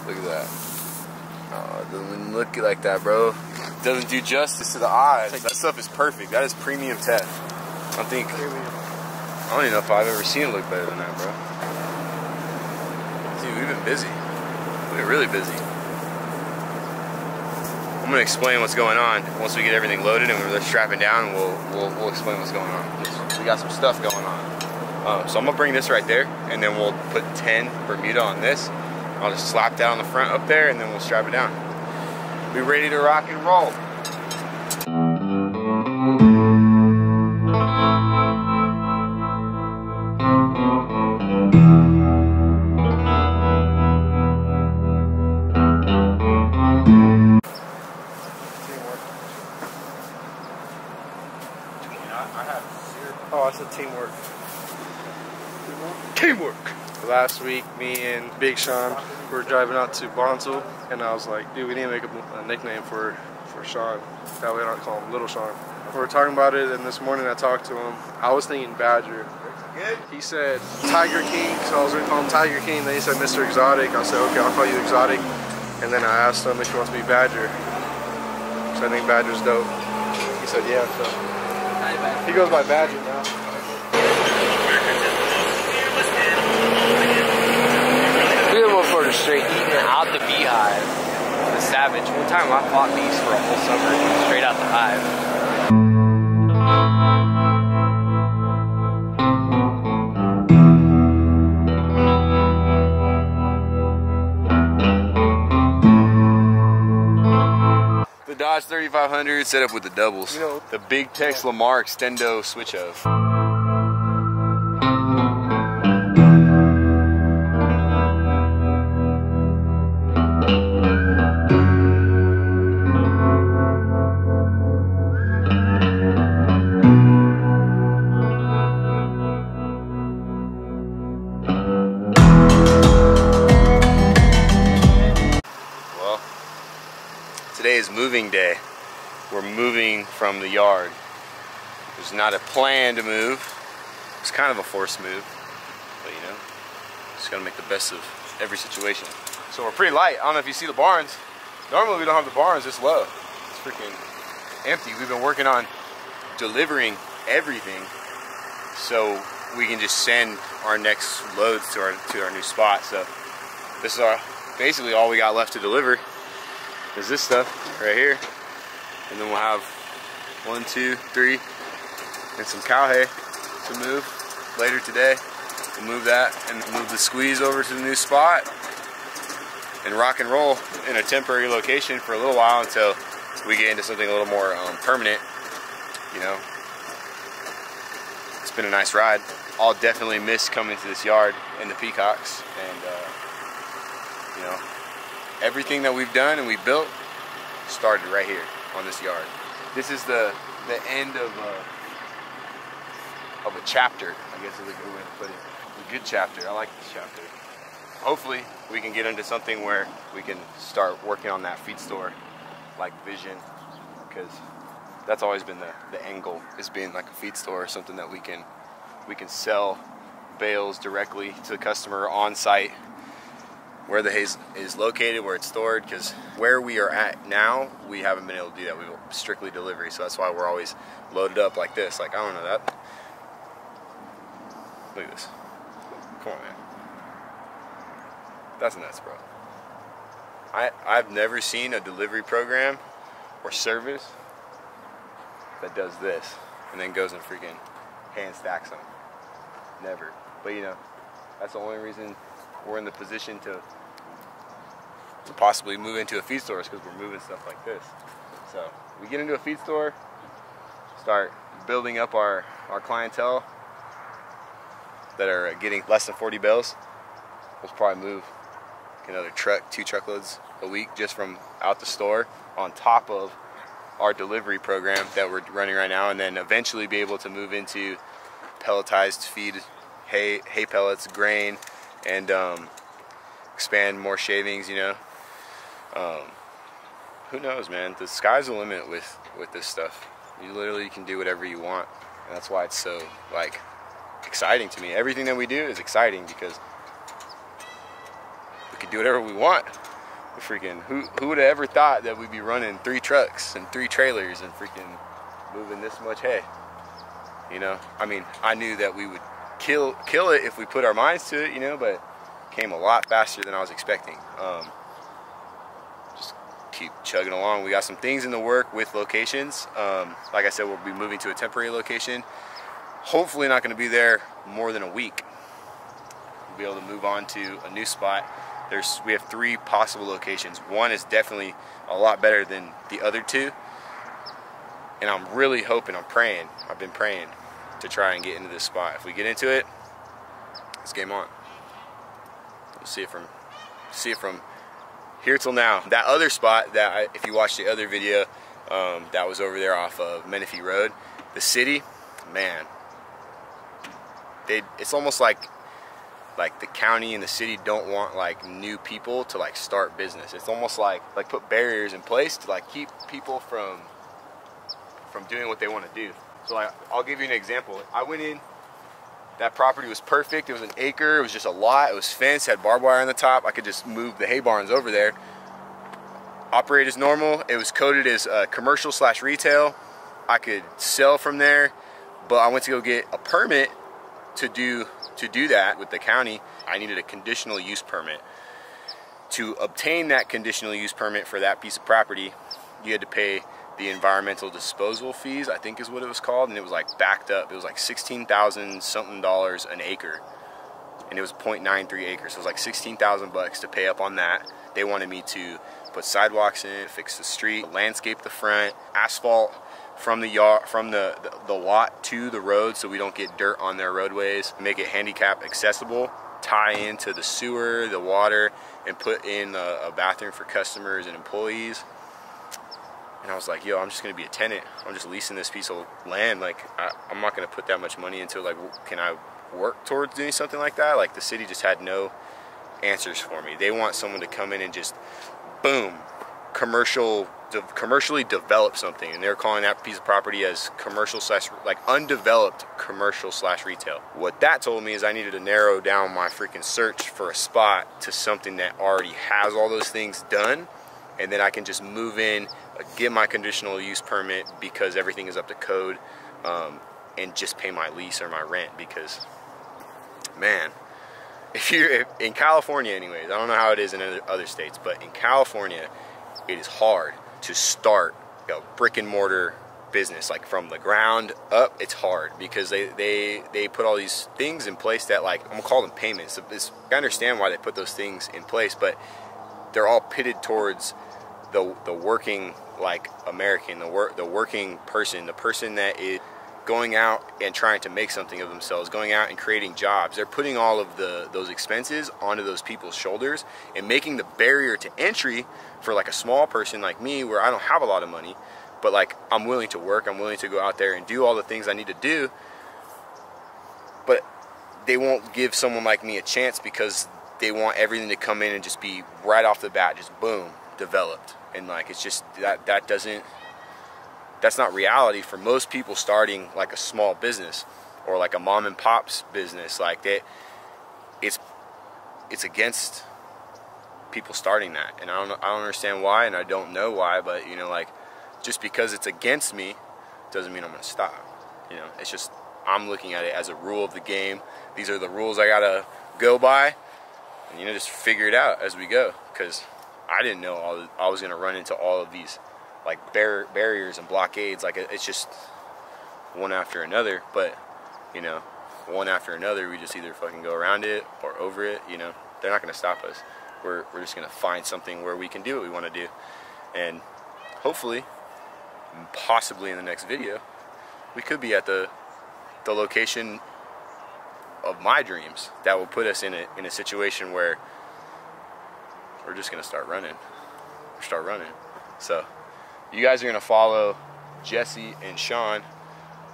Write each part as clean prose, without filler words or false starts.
Look at that. Oh, it doesn't look like that, bro. It doesn't do justice to the eyes. That stuff is perfect. That is premium tech. I don't even know if I've ever seen it look better than that, bro. Dude, we've been busy. We've been really busy. I'm gonna explain what's going on once we get everything loaded and we're strapping down. We'll explain what's going on. We got some stuff going on. So I'm gonna bring this right there, and then we'll put 10 Bermuda on this. I'll just slap that on the front up there, and then we'll strap it down. Be ready to rock and roll. Oh, I said teamwork. Teamwork. Last week, me and Big Sean were driving out to Bonsall, and I was like, dude, we need to make a nickname for Sean. That way I don't call him Little Sean. We were talking about it, and this morning I talked to him. I was thinking Badger. He said Tiger King, so I was going to call him Tiger King. Then he said Mr. Exotic. I said, okay, I'll call you Exotic. And then I asked him if he wants to be Badger. So I think Badger's dope. He said, yeah, so. He goes by Badger now. We were for the straight eating out the beehive. The savage. One time I fought these for a whole summer, straight out the hive. The Dodge 3500 set up with the doubles. You know, the big Tex Lamar Extendo switch of. Today is moving day. We're moving from the yard. There's not a plan to move. It's kind of a forced move, but you know, just gotta make the best of every situation. So we're pretty light. I don't know if you see the barns. Normally we don't have the barns this low. It's freaking empty. We've been working on delivering everything so we can just send our next loads to our new spot. So this is basically all we got left to deliver. Is this stuff right here, and then we'll have 1, 2, 3, and some cow hay to move later today. We'll move that and move the squeeze over to the new spot and rock and roll in a temporary location for a little while until we get into something a little more permanent. You know, it's been a nice ride. I'll definitely miss coming to this yard and the peacocks, and you know, everything that we've done and we built started right here on this yard. This is the end of a chapter, I guess is a good way to put it. A good chapter. I like this chapter. Hopefully we can get into something where we can start working on that feed store like vision, because that's always been the angle, is being like a feed store or something that we can sell bales directly to the customer on site, where the hay is located, where it's stored, because where we are at now, we haven't been able to do that. We go strictly delivery, so that's why we're always loaded up like this. Like, I don't know that. Look at this. Come on, man. That's nuts, bro. I've never seen a delivery program or service that does this and then goes and freaking hand stacks them. Never. But you know, that's the only reason we're in the position to possibly move into a feed store, is because we're moving stuff like this. So we get into a feed store, start building up our clientele that are getting less than 40 bales. We'll probably move another truck, 2 truckloads a week just from out the store, on top of our delivery program that we're running right now, and then eventually be able to move into pelletized feed, hay pellets, grain, and expand more shavings, you know. Who knows, man? The sky's the limit with this stuff. You literally can do whatever you want, and that's why it's so like exciting to me. Everything that we do is exciting because we can do whatever we want. Freaking, who would have ever thought that we'd be running 3 trucks and 3 trailers and freaking moving this much hay? You know, I mean, I knew that we would kill it if we put our minds to it, you know, but it came a lot faster than I was expecting. Just keep chugging along. We got some things in the work with locations. Like I said, we'll be moving to a temporary location. Hopefully not going to be there more than a week. We'll be able to move on to a new spot. We have 3 possible locations. One is definitely a lot better than the other 2. And I'm really hoping, I've been praying to try and get into this spot. If we get into it, it's game on. We'll see it from here till now. That other spot, if you watched the other video, that was over there off of Menifee Road, the city, man, it's almost like the county and the city don't want like new people to like start business. It's almost like put barriers in place to like keep people from doing what they want to do. So like, I'll give you an example. I went in, that property was perfect. It was an acre, it was just a lot, it was fenced, had barbed wire on the top. I could just move the hay barns over there. Operate as normal. It was coded as commercial/retail. I could sell from there, but I went to go get a permit to do that with the county. I needed a conditional use permit. To obtain that conditional use permit for that piece of property, you had to pay the environmental disposal fees, I think is what it was called, and it was like backed up. It was like $16,000 something an acre, and it was 0.93 acres, so it was like $16,000 to pay up on that. They wanted me to put sidewalks in, fix the street, landscape the front, asphalt from the yard, from the lot to the road, so we don't get dirt on their roadways, make it handicap accessible, tie into the sewer, the water, and put in a bathroom for customers and employees. And I was like, yo, I'm just gonna be a tenant. I'm just leasing this piece of land. Like, I'm not gonna put that much money into it. Like, can I work towards doing something like that? Like, the city just had no answers for me. They want someone to come in and just, boom, commercially develop something. And they're calling that piece of property as undeveloped commercial/retail. What that told me is I needed to narrow down my freaking search for a spot to something that already has all those things done. And then I can just move in, get my conditional use permit because everything is up to code, and just pay my lease or my rent. Because, man, if you're in California anyways, I don't know how it is in other states, but in California, it is hard to start a brick and mortar business, like from the ground up. It's hard because they put all these things in place that, like, I'm gonna call them payments. I understand why they put those things in place, but they're all pitted towards the working, like, American, the working person, the person that is going out and trying to make something of themselves, going out and creating jobs. They're putting all of those expenses onto those people's shoulders and making the barrier to entry for like a small person like me, where I don't have a lot of money, but like I'm willing to work, I'm willing to go out there and do all the things I need to do, but they won't give someone like me a chance because they want everything to come in and just be right off the bat, just boom, developed. And like, it's just that's not reality for most people starting like a small business or like a mom and pop's business. Like that, it's against people starting that, and I don't understand why, and I don't know why, but you know, like, just because it's against me doesn't mean I'm gonna stop. You know, it's just, I'm looking at it as a rule of the game. These are the rules I gotta go by, and you know, just figure it out as we go, because I didn't know I was gonna run into all of these like barriers and blockades. Like, it's just one after another, but you know, one after another, we just either fucking go around it or over it. You know, they're not gonna stop us. We're just gonna find something where we can do what we want to do, and hopefully, possibly in the next video, we could be at the location of my dreams that will put us in a situation where we're just gonna start running. So you guys are gonna follow Jesse and Sean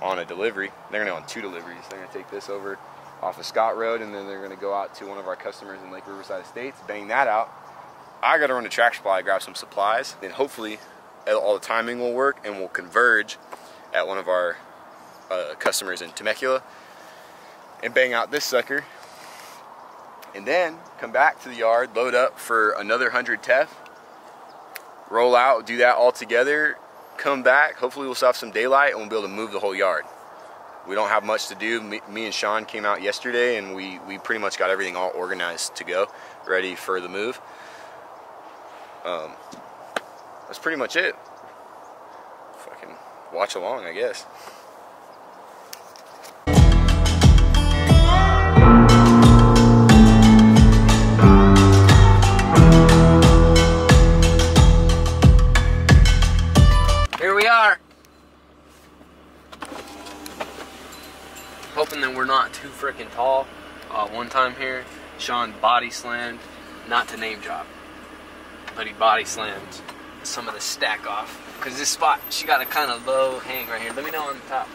on a delivery. They're gonna go on 2 deliveries. They're gonna take this over off of Scott Road, and then they're gonna go out to one of our customers in Lake Riverside Estates, bang that out. I gotta run to Track Supply, grab some supplies, and hopefully all the timing will work and we'll converge at one of our customers in Temecula and bang out this sucker, and then come back to the yard, load up for another 100 TEF, roll out, do that all together, come back. Hopefully we'll still have some daylight and we'll be able to move the whole yard. We don't have much to do. Me and Sean came out yesterday and we pretty much got everything all organized to go, ready for the move. That's pretty much it. Fucking watch along, I guess. Here we are. Hoping that we're not too freaking tall. One time here, Sean body slammed, not to name drop, but he body slammed some of the stack off. Because this spot, she got a kind of low hang right here. Let me know on the top.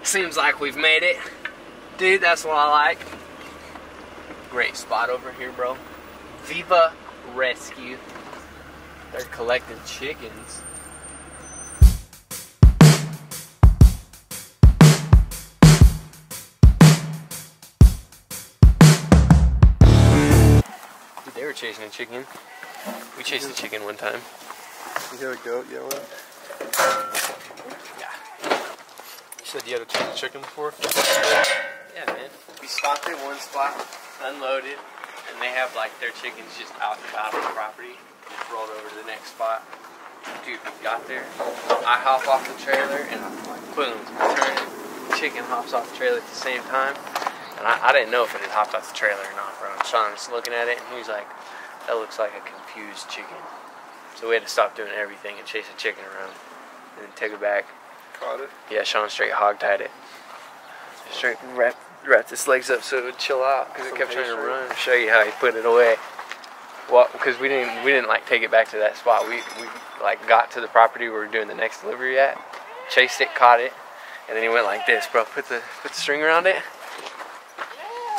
Seems like we've made it. Dude, that's what I like. Great spot over here, bro. Viva Rescue. They're collecting chickens. Dude, they were chasing a chicken. We chased a chicken one time. You got a goat yelling? Yeah. You said you had to chase a chicken before? Yeah, man. We stopped at one spot, unloaded, and they have like their chickens just out and about on the property. Rolled over to the next spot. Dude, we got there. I hop off the trailer and I'm like, boom, turn it. Chicken hops off the trailer at the same time. And I didn't know if it had hopped off the trailer or not, bro. And Sean's looking at it and he's like, that looks like a confused chicken. So we had to stop doing everything and chase a chicken around. And then take it back. Caught it? Yeah, Sean straight hog-tied it. Straight wrapped its legs up so it would chill out because it kept trying to run. I'll show you how he put it away. Well, because we didn't like take it back to that spot. We like got to the property where we were doing the next delivery at, chased it, caught it, and then he went like this, bro. Put the string around it,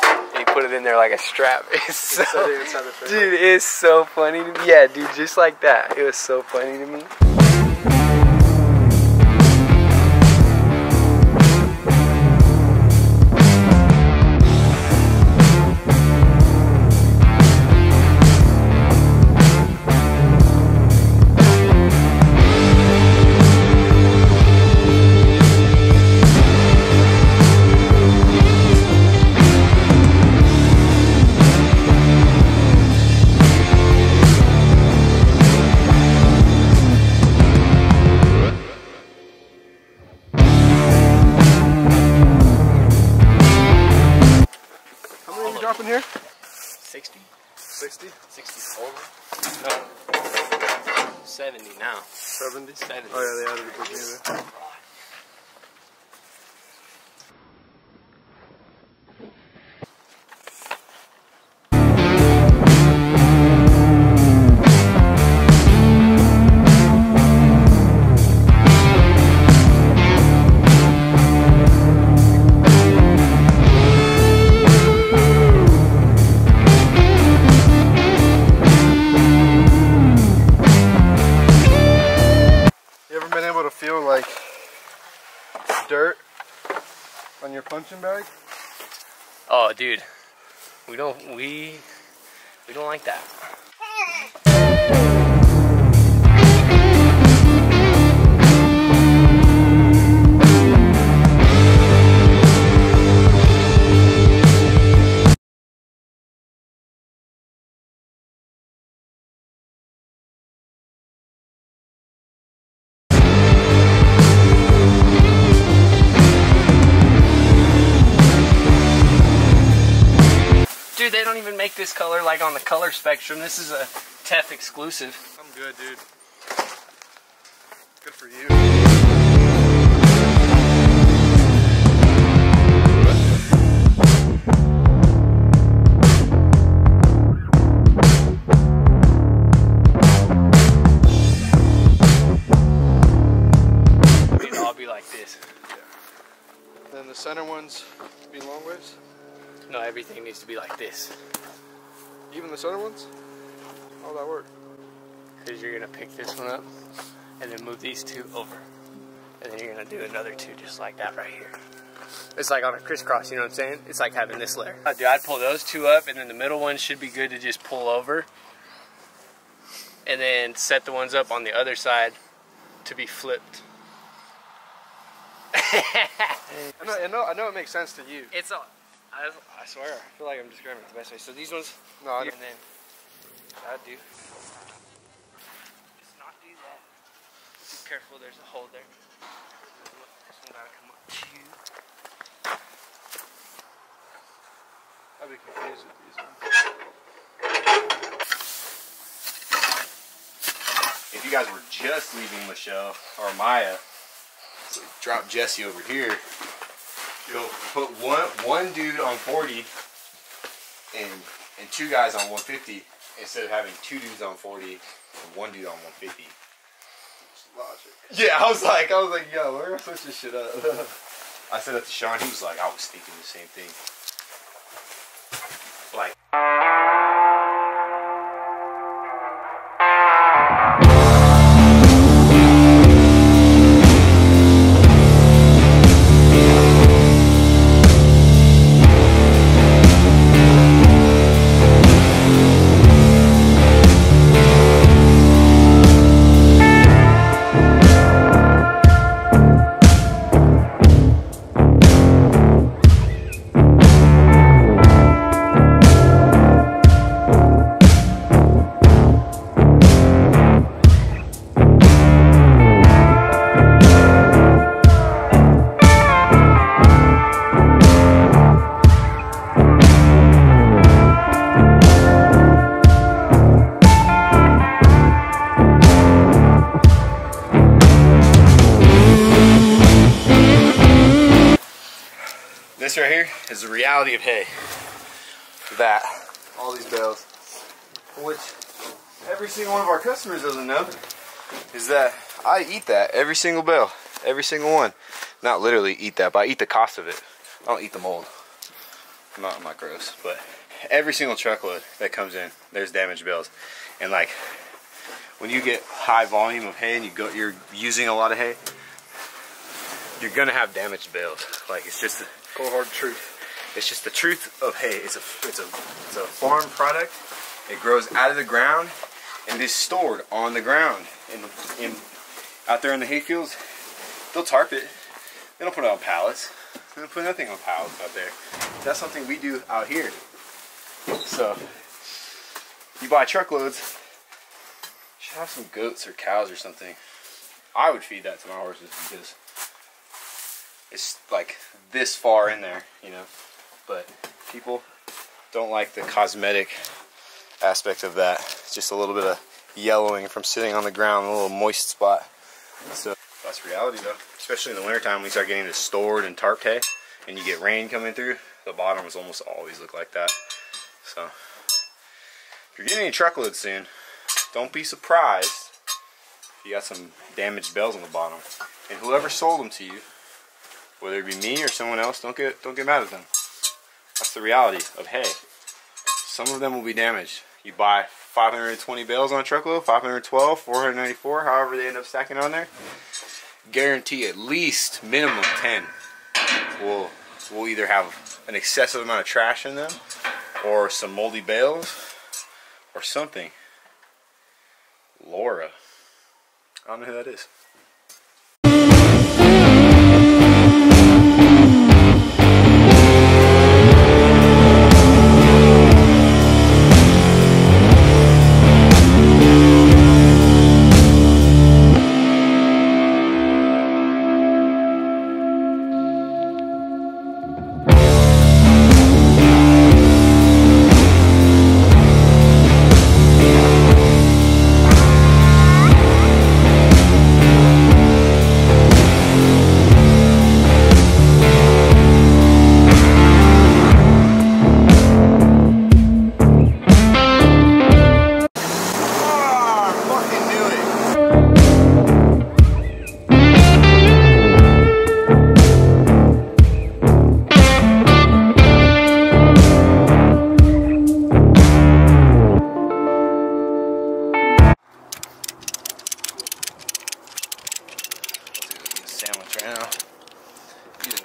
and he put it in there like a strap. It's so, dude, it's so funny to me. Yeah, dude, just like that. It was so funny to me. Dropping here? 60? 60? 64? No. 70 now. 70? 70. Oh yeah, they added a big unit. Like dirt on your punching bag? Oh, dude, we don't like that. Dude, they don't even make this color like on the color spectrum. This is a TEF exclusive. I'm good, dude. Good for you. It'll all be like this. Yeah. Then the center ones be long ways? No, everything needs to be like this. Even the center ones? How'll that work? Because you're going to pick this one up and then move these two over. And then you're going to do another two just like that right here. It's like on a crisscross, you know what I'm saying? It's like having this layer. Dude, I'd pull those two up and then the middle one should be good to just pull over. and then set the ones up on the other side to be flipped. I know it makes sense to you. It's all, I swear, I feel like I'm describing it the best way. So these ones, No, and then that do. Just not do that. Be careful, there's a hole there. This one gotta come up too. I'd be confused with these ones. If you guys were just leaving Michelle or Maya, so drop Jesse over here. Go put one dude on 40 and two guys on 150 instead of having two dudes on 40 and one dude on 150. Logic. Yeah, I was like, yo, we're gonna switch this shit up. I said that to Sean. He was like, I was thinking the same thing. Like. This right here is the reality of hay. That. All these bales. Which every single one of our customers doesn't know is that I eat that every single bale. Every single one. Not literally eat that, but I eat the cost of it. I don't eat the mold. I'm not gross. But every single truckload that comes in, there's damaged bales. And like when you get high volume of hay and you're using a lot of hay, you're gonna have damaged bales. Like it's just Cold hard truth. It's just the truth of hay. It's a farm product. It grows out of the ground and is stored on the ground. Out there in the hay fields, they'll tarp it. They don't put it on pallets. They don't put nothing on pallets out there. That's something we do out here. So you buy truckloads, you should have some goats or cows or something. I would feed that to my horses because it's like this far in there, you know. But people don't like the cosmetic aspect of that. It's just a little bit of yellowing from sitting on the ground, a little moist spot. So that's reality though. Especially in the wintertime when we start getting this stored and tarped hay and you get rain coming through, the bottoms almost always look like that. So if you're getting any truckloads soon, don't be surprised if you got some damaged bales on the bottom. And whoever sold them to you, whether it be me or someone else, don't get mad at them. That's the reality of hay. Some of them will be damaged. You buy 520 bales on a truckload, 512, 494, however they end up stacking on there. Guarantee at least minimum 10 will either have an excessive amount of trash in them, or some moldy bales, or something. Laura. I don't know who that is.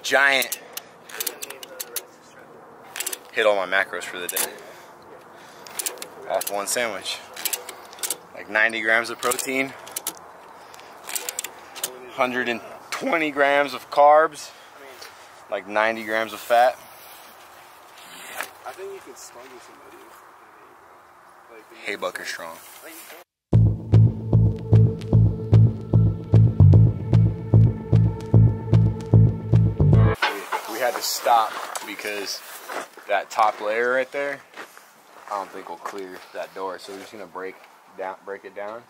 Giant. Hit all my macros for the day. Off one sandwich. like 90 grams of protein, 120 grams of carbs, like 90 grams of fat. I think you could smuggle somebody. Hay Bucker strong. We had to stop because that top layer right there, I don't think will clear that door. So we're just gonna break it down,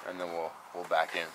and then we'll back in.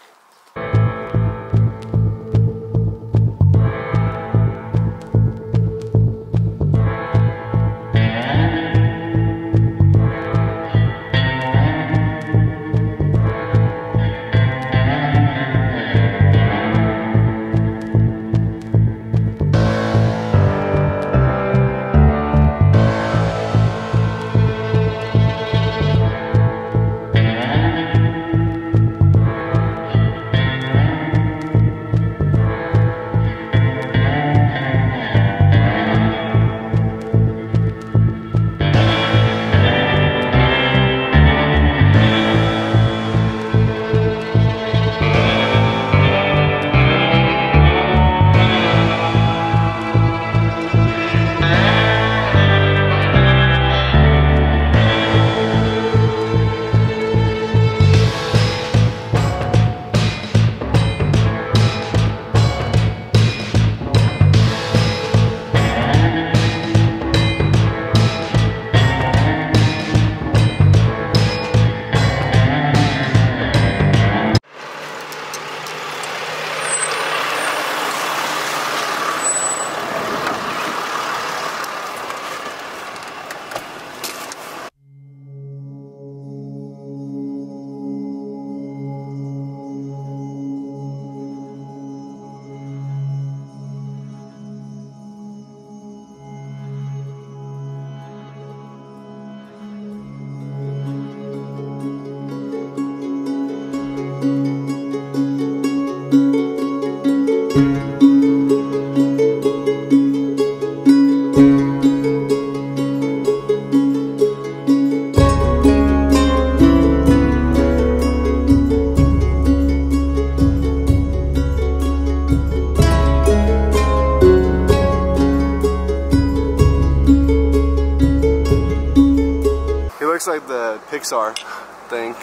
He looks like the Pixar thing.